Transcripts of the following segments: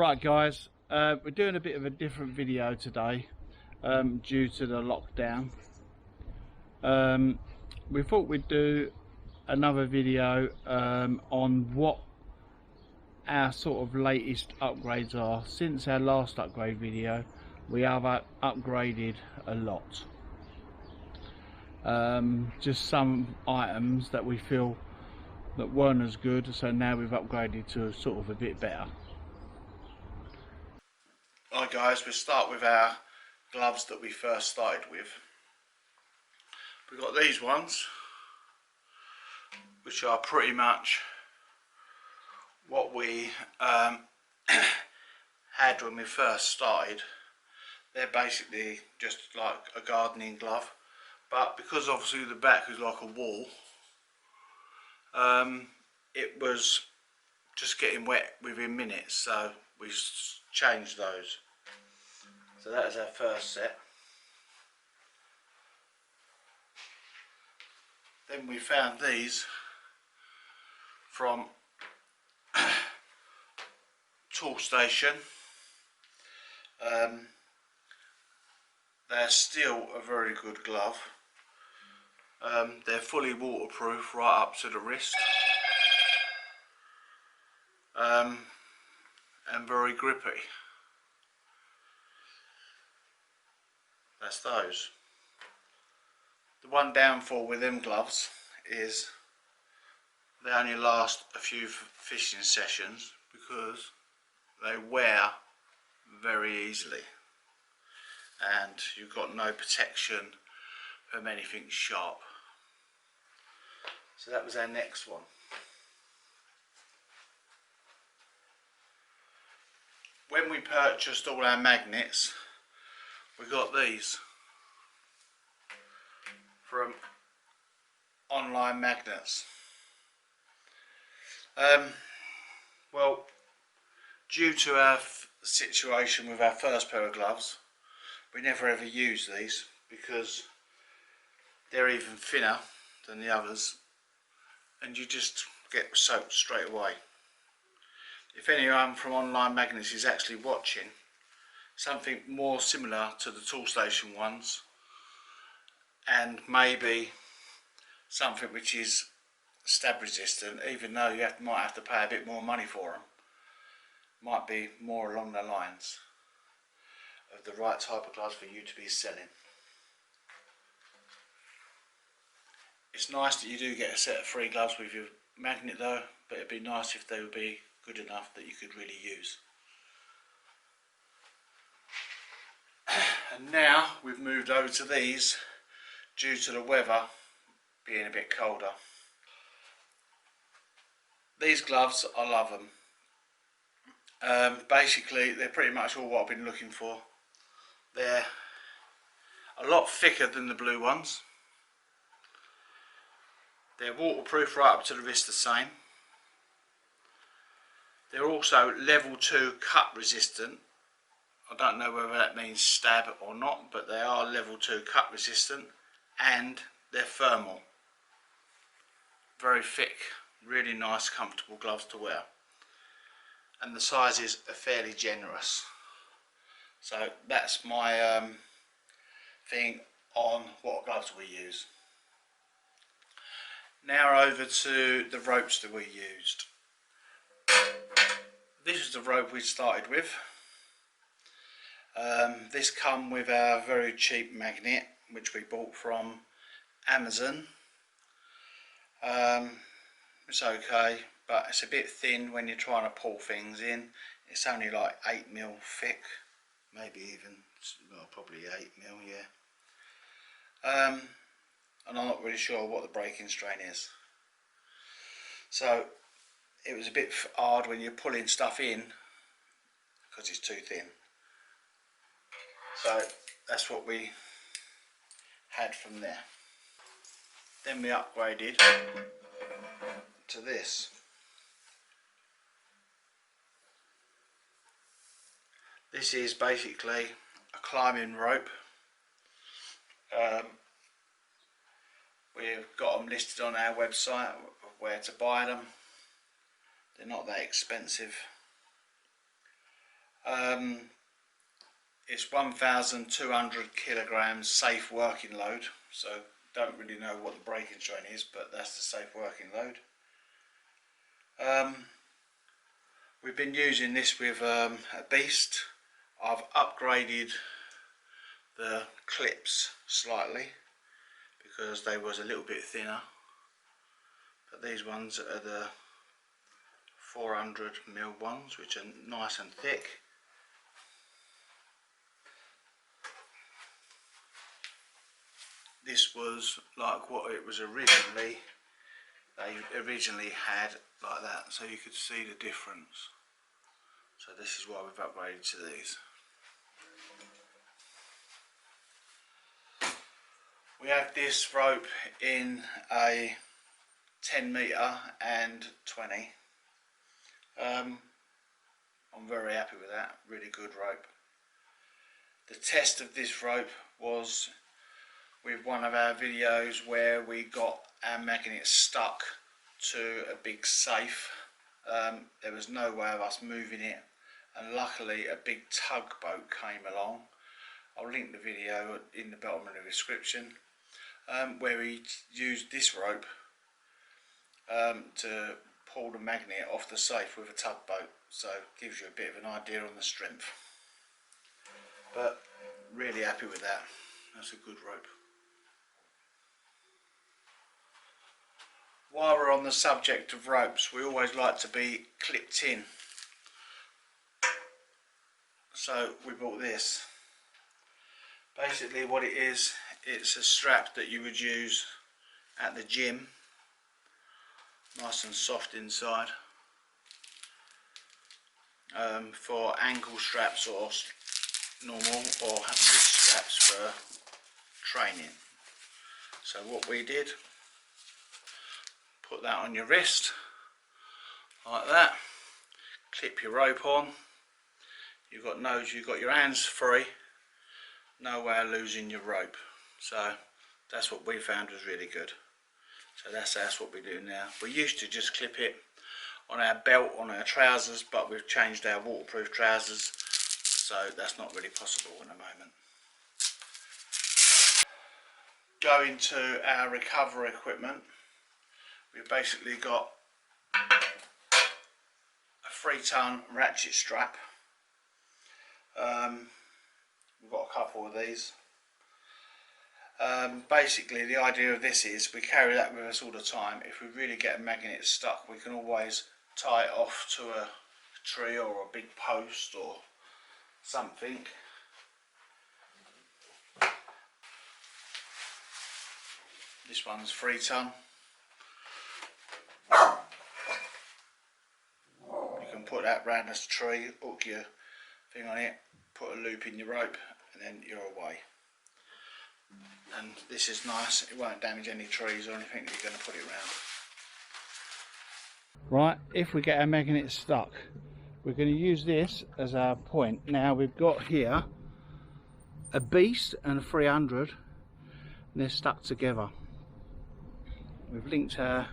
Right guys, we're doing a bit of a different video today due to the lockdown. We thought we'd do another video on what our sort of latest upgrades are. Since our last upgrade video, we have upgraded a lot. Just some items that we feel that weren't as good, so now we've upgraded to sort of a bit better. Alright guys, we'll start with our gloves that we first started with. We've got these ones, which are pretty much what we had when we first started. They're basically just like a gardening glove, but because obviously the back is like a wall, it was just getting wet within minutes, so we changed those. So that is our first set. Then we found these from Tool Station. They're still a very good glove. They're fully waterproof right up to the wrist, and very grippy. That's those. The one downfall with them gloves is they only last a few fishing sessions because they wear very easily and you've got no protection from anything sharp. So that was our next one. When we purchased all our magnets, we got these from Online Magnets. Well, due to our situation with our first pair of gloves, we never ever use these because they're even thinner than the others and you just get soaked straight away. If anyone from Online Magnets is actually watching, something more similar to the Tool Station ones, and maybe something which is stab resistant, even though you might have to pay a bit more money for them, might be more along the lines of the right type of gloves for you to be selling. It's nice that you do get a set of 3 gloves with your magnet though, but it'd be nice if they would be good enough that you could really use. And now we've moved over to these due to the weather being a bit colder. These gloves, I love them. Basically they're pretty much all what I've been looking for. They're a lot thicker than the blue ones. They're waterproof right up to the wrist the same. They're also level 2 cut resistant. I don't know whether that means stab or not, but they are level 2 cut resistant, and they're thermal. Very thick, really nice, comfortable gloves to wear. And the sizes are fairly generous. So that's my thing on what gloves we use. Now over to the ropes that we used. This is the rope we started with. This come with our very cheap magnet which we bought from Amazon. It's okay, but it's a bit thin when you're trying to pull things in. It's only like 8mm thick, maybe even, well, probably 8mm, yeah. And I'm not really sure what the breaking strain is. So it was a bit hard when you're pulling stuff in because it's too thin. So that's what we had from there. Then we upgraded to this. This is basically a climbing rope. We've got them listed on our website of where to buy them. They're not that expensive. It's 1,200 kilograms safe working load, so don't really know what the breaking strain is, but that's the safe working load. We've been using this with a Beast. I've upgraded the clips slightly because they was a little bit thinner, but these ones are the 400mm ones, which are nice and thick. This was like what it was originally. They originally had like that, so you could see the difference. So this is why we've upgraded to these. We have this rope in a 10 metre and 20. I'm very happy with that, really good rope. The test of this rope was with one of our videos where we got our magnet stuck to a big safe. There was no way of us moving it, and luckily a big tugboat came along. I'll link the video in the bottom of the description, where he used this rope to pull the magnet off the safe with a tugboat, so it gives you a bit of an idea on the strength. But really happy with that, that's a good rope. While we're on the subject of ropes, we always like to be clipped in, so we bought this. Basically what it is, it's a strap that you would use at the gym, nice and soft inside, for ankle straps or normal, or wrist straps for training. So what we did, put that on your wrist like that, clip your rope on. You've got your hands free, no way of losing your rope. So that's what we found was really good. So that's what we do now. We used to just clip it on our belt, on our trousers, but we've changed our waterproof trousers, so that's not really possible in the moment. Going to our recovery equipment, we've basically got a 3-ton ratchet strap. We've got a couple of these. Basically the idea of this is we carry that with us all the time. If we really get a magnet stuck, we can always tie it off to a tree or a big post or something. This one's 3-ton. You can put that round this tree, hook your thing on it, put a loop in your rope, and then you're away. And this is nice, it won't damage any trees or anything that you're going to put it around. Right, if we get our magnet stuck, we're going to use this as our point. Now we've got here a Beast and a 300, and they're stuck together. We've linked our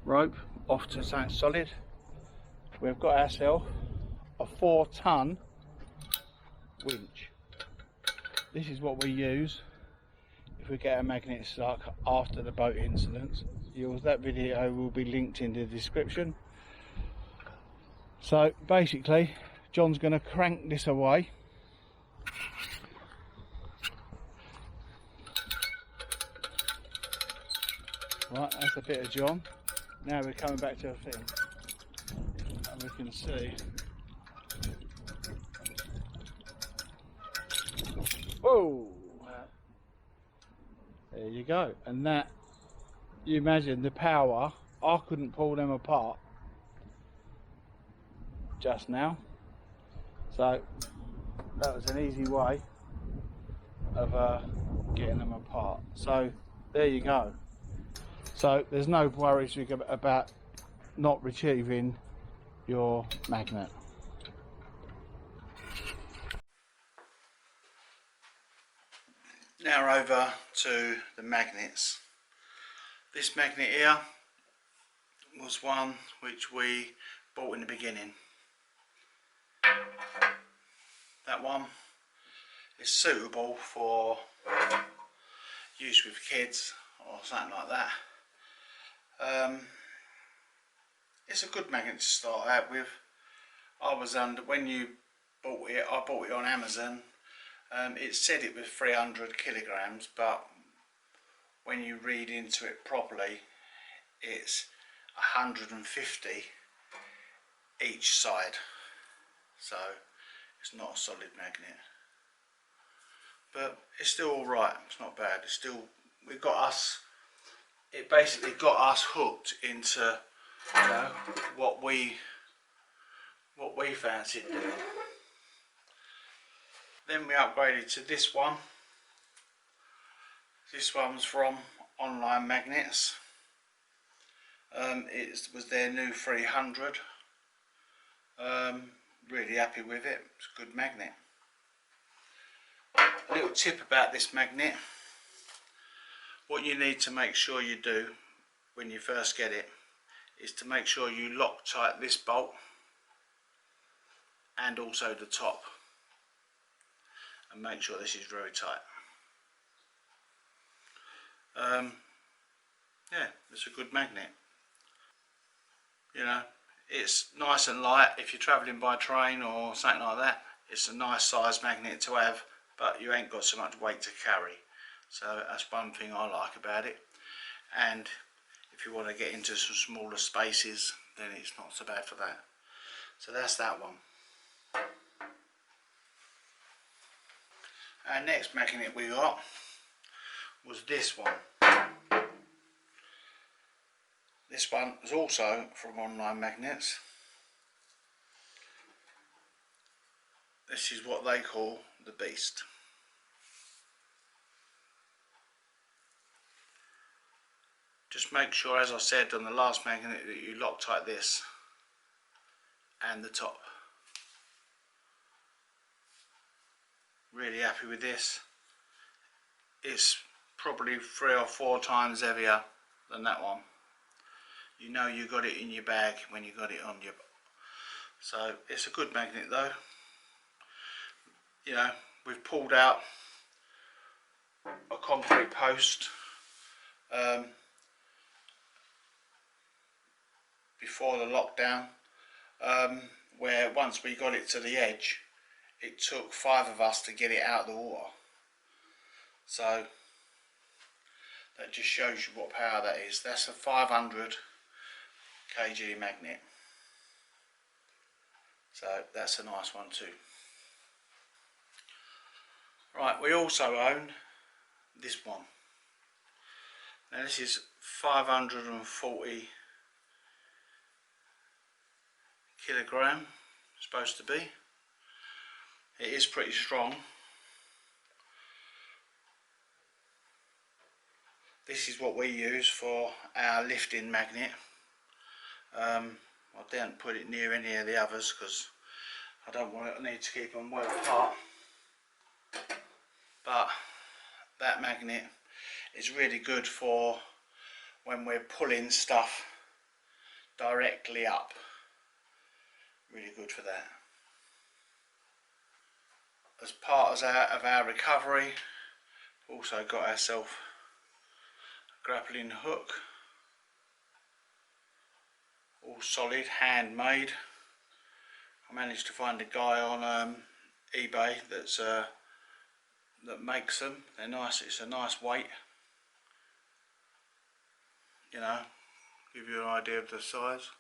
rope off to something solid. We've got ourselves a 4-ton winch. This is what we use if we get our magnet stuck after the boat incidents. That video will be linked in the description. So basically John's going to crank this away. Right, that's a bit of John. Now we're coming back to the thing, and we can see. Whoa! There you go. And that, you imagine the power. I couldn't pull them apart just now, so that was an easy way of getting them apart. So there you go. So there's no worries about not retrieving your magnet. Now over to the magnets. This magnet here was one which we bought in the beginning. That one is suitable for use with kids or something like that. It's a good magnet to start out with. When you bought it, I bought it on Amazon. It said it was 300 kilograms, but when you read into it properly, it's 150 each side. So it's not a solid magnet, but it's still all right. It's not bad. It's still, it basically got us hooked into, you know, what we fancied doing. Then we upgraded to this one. This one's from Online Magnets. It was their new 300. Really happy with it. It's a good magnet. A little tip about this magnet. What you need to make sure you do when you first get it is to make sure you Loctite this bolt and also the top, and make sure this is very tight. Yeah, it's a good magnet. You know, it's nice and light if you're travelling by train or something like that. It's a nice size magnet to have, but you ain't got so much weight to carry. So that's one thing I like about it. And if you want to get into some smaller spaces, then it's not so bad for that. So that's that one. Our next magnet we got was this one. This one was also from Online Magnets. This is what they call the Beast. Just make sure, as I said on the last magnet, that you Loctite this and the top. Really happy with this. It's probably 3 or 4 times heavier than that one. You know you got it in your bag when you got it on you. So it's a good magnet though. You know, we've pulled out a concrete post before the lockdown, where once we got it to the edge, it took 5 of us to get it out of the water. So that just shows you what power that is. That's a 500 kg magnet. So that's a nice one too. Right, we also own this one. Now this is 540 kilogram, supposed to be. It is pretty strong. This is what we use for our lifting magnet. I didn't put it near any of the others because I don't need to keep them well apart. But that magnet is really good for when we're pulling stuff directly up. Really good for that. As part of our recovery, also got ourselves a grappling hook. All solid, handmade. I managed to find a guy on eBay that makes them. They're nice. It's a nice weight. You know, give you an idea of the size.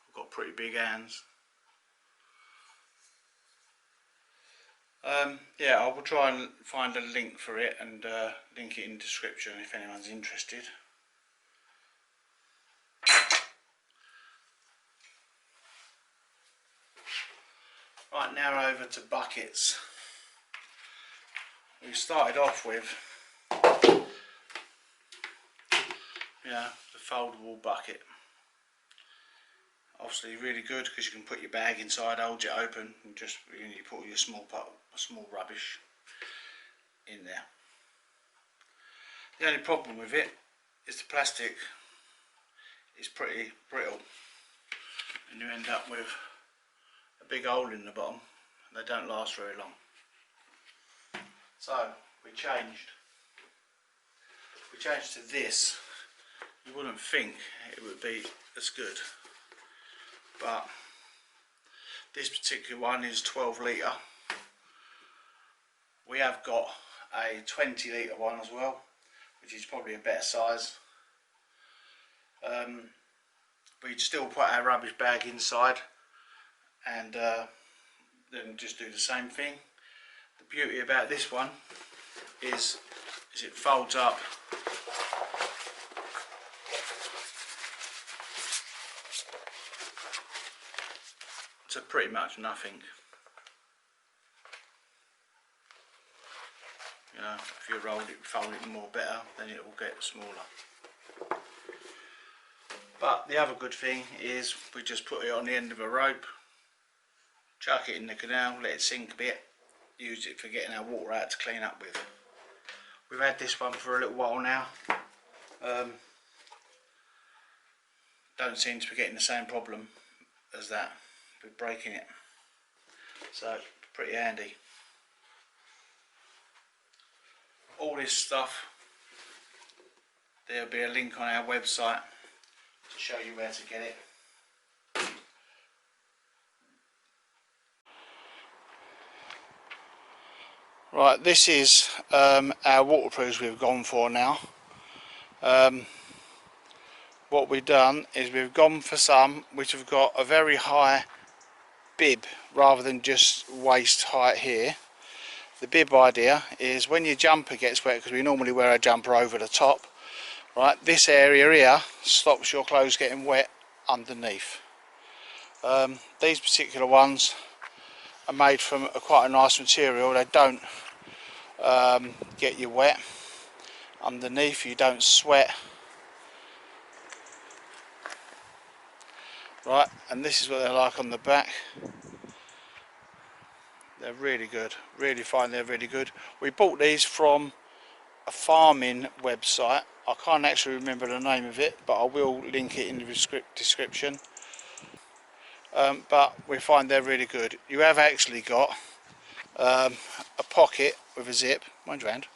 I've got pretty big hands. Yeah, I will try and find a link for it and link it in the description if anyone's interested. Right, now over to buckets. We started off with, you know, the foldable bucket. Obviously really good because you can put your bag inside, hold it open, and just you put all your small rubbish in there. The only problem with it is the plastic is pretty brittle, and you end up with a big hole in the bottom, They don't last very long. So we changed to this. You wouldn't think it would be as good, but this particular one is 12 litre. We have got a 20 litre one as well, which is probably a better size. We'd still put our rubbish bag inside and then just do the same thing. The beauty about this one is it folds up to pretty much nothing. You know, if you fold it more better, then it will get smaller. But the other good thing is we just put it on the end of a rope, chuck it in the canal, let it sink a bit, use it for getting our water out to clean up with. We've had this one for a little while now. Don't seem to be getting the same problem as that with breaking it. So pretty handy. All this stuff, there'll be a link on our website to show you where to get it. Right, this is our waterproofs we've gone for now. What we've done is we've gone for some which have got a very high bib rather than just waist height here. The bib idea is when your jumper gets wet, because we normally wear our jumper over the top, right, this area here stops your clothes getting wet underneath. These particular ones are made from quite a nice material. They don't get you wet underneath, you don't sweat. Right, and this is what they're like on the back. They're really good, really find they're really good. We bought these from a farming website. I can't actually remember the name of it, but I will link it in the description. But we find they're really good. You have actually got a pocket with a zip, mind your hand,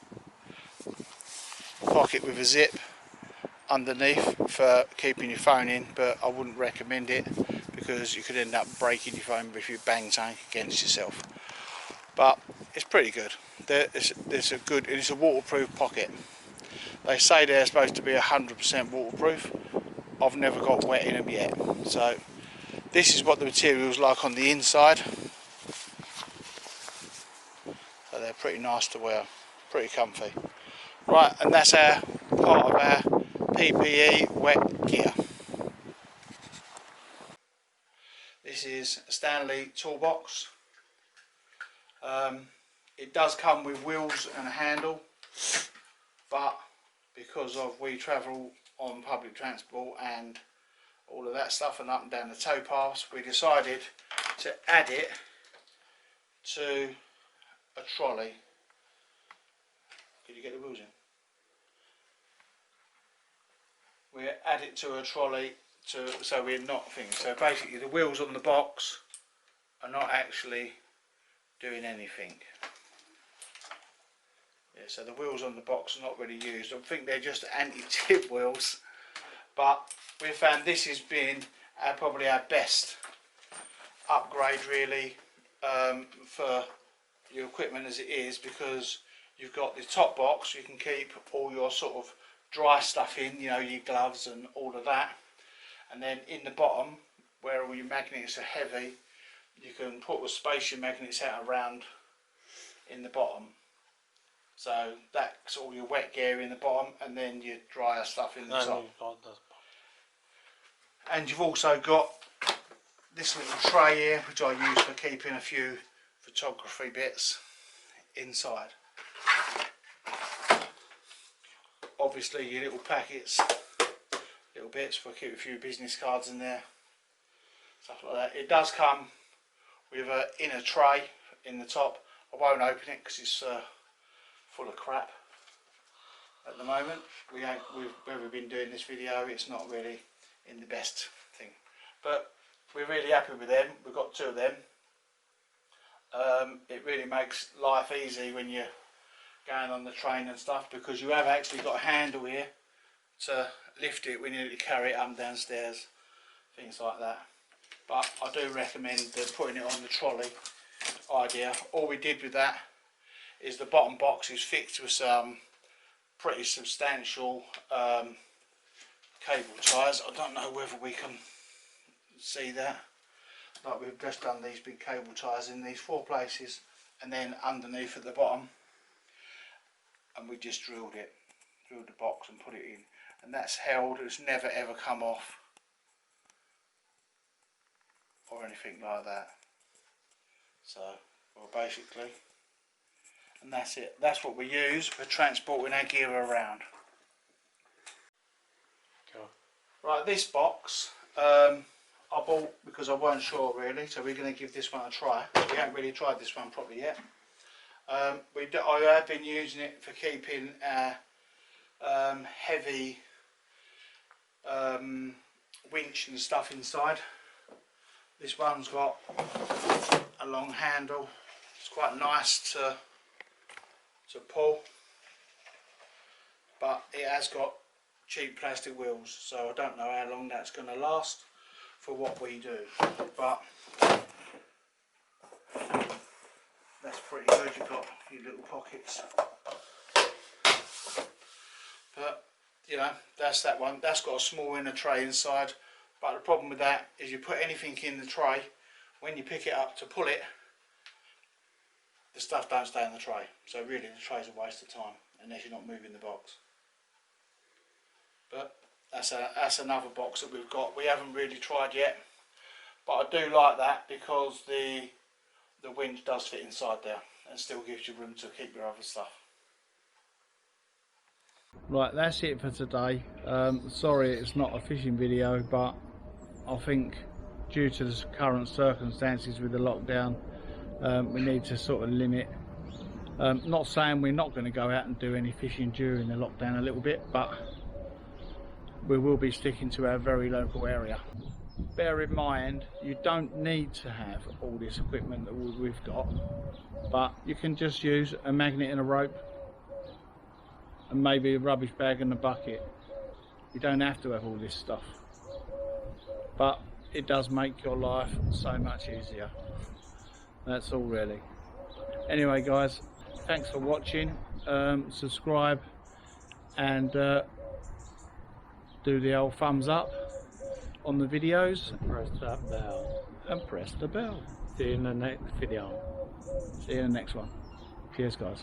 pocket with a zip underneath for keeping your phone in, but I wouldn't recommend it because you could end up breaking your phone if you bang something against yourself. But it's pretty good. It's a waterproof pocket. They say they're supposed to be 100% waterproof. I've never got wet in them yet. So this is what the material's like on the inside. So they're pretty nice to wear, pretty comfy. Right, and that's our part of our PPE wet gear. This is a Stanley toolbox. It does come with wheels and a handle, but because we travel on public transport and all of that stuff and up and down the towpaths, we decided to add it to a trolley. Could you get the wheels in? We add it to a trolley so we're not thinking. So basically the wheels on the box are not actually doing anything. Yeah, so the wheels on the box are not really used. I think they're just anti-tip wheels, but we found this has been probably our best upgrade really for your equipment as it is, because you've got the top box, you can keep all your sort of dry stuff in, you know, your gloves and all of that, and then in the bottom where all your magnets are heavy, you can put the spacer magnets out around in the bottom. So that's all your wet gear in the bottom and then your drier stuff in the top. And you've also got this little tray here which I use for keeping a few photography bits inside. Obviously your little packets, little bits for keep a few business cards in there, stuff like that. It does come with an inner tray in the top. I won't open it because it's full of crap at the moment. Where we've been doing this video, it's not really in the best thing, but we're really happy with them. We've got two of them. It really makes life easy when you're going on the train and stuff, because you have actually got a handle here to lift it when you need to carry it up and downstairs, things like that. But I do recommend putting it on the trolley idea. All we did with that is the bottom box is fixed with some pretty substantial cable ties. I don't know whether we can see that. Like, we've just done these big cable ties in these 4 places, and then underneath at the bottom, and we just drilled the box and put it in, and that's held. It's never ever come off or anything like that. So, well, basically, and that's it. That's what we use for transporting our gear around. Cool. Right, this box I bought because I weren't sure really, so we're going to give this one a try. We haven't really tried this one properly yet. I have been using it for keeping our heavy winch and stuff inside. This one's got a long handle. It's quite nice to pull, but it has got cheap plastic wheels, so I don't know how long that's going to last for what we do, but that's pretty good. You've got your little pockets, but you know, that's that one. That's got a small inner tray inside, but the problem with that is you put anything in the tray, when you pick it up to pull it, the stuff don't stay in the tray, so really the tray's a waste of time unless you're not moving the box. But that's another box that we've got. We haven't really tried yet, but I do like that because the winch does fit inside there and still gives you room to keep your other stuff. Right, that's it for today. Sorry it's not a fishing video, but I think due to the current circumstances with the lockdown, we need to sort of limit. Not saying we're not going to go out and do any fishing during the lockdown a little bit, but we will be sticking to our very local area. Bear in mind, you don't need to have all this equipment that we've got, but you can just use a magnet and a rope and maybe a rubbish bag and a bucket. You don't have to have all this stuff, but it does make your life so much easier. That's all really. Anyway guys, thanks for watching. Subscribe and do the old thumbs up on the videos. Press that bell. And press the bell. See you in the next video. See you in the next one. Cheers guys.